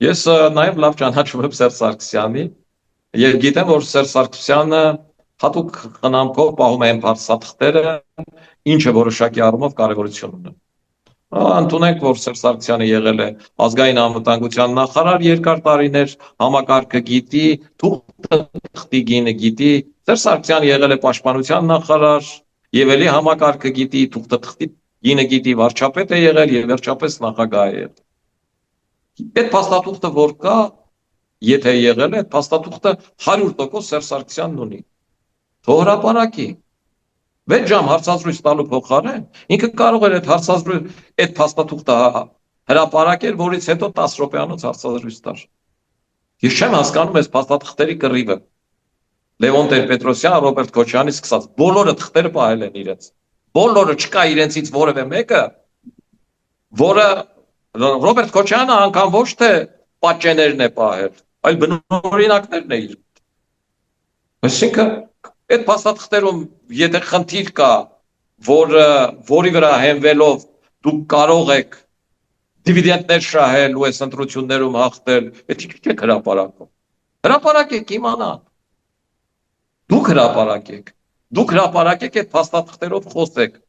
Ես նաև լավ ճանաչում եմ Սերժ Սարգսյանին եւ գիտեմ, որ Սերժ Սարգսյանը հատուկ խնամքով պահում է այն փաստաթղթերը, ինչը որոշակի առումով կարևորություն ունի։ Ընդունենք, որ Սերժ Սարգսյանը եղել է ազգային անվտանգության նախարար երկար տարիներ, համակարգը գիտի, թուղթի գինը գիտի, Սերժ Սարգսյանը եղել է պաշտպանության նախարար, եւ էլի համակարգը գիտի, թուղթի գինը գիտի, վարչապետ է եղել եւ վերջապես նախագահ է եղել։ Այդ փաստաթուղթը որ կա, եթե եղել է, այդ փաստաթուղթը 100% Սերժ Սարգսյանն ունի։ Թող հրապարակի։ 6 ժամ հարցազրույց տալու փոխարեն ինքը կարող էր այդ փաստաթուղթը հրապարակել, որից հետո 10 րոպեանոց հարցազրույց տար։ Ես չեմ հասկանում այս փաստաթղթերի կռիվը։ Լևոն Տեր-Պետրոսյան, Ռոբերտ Քոչարյանի սկսած բոլորը թղթերը պահել են իրենց։ Բոլորը չկա իրենցից որևէ մեկը, որը Ռոբերտ Քոչարյանը անգամ ոչ թե պատճեններն է պահել, այլ բնօրինակներն է իր։ Այսինքն այդ փաստաթղթերում եթե խնդիր կա, որի վրա հենվելով դուք կարող եք դիվիդենդներ շահել ու այս ընտրություններում հաղթել, դա չեք հրապարակում։ Հրապարակեք իմանան։ Դուք հրապարակեք այդ փաստաթղթերով խոսեք,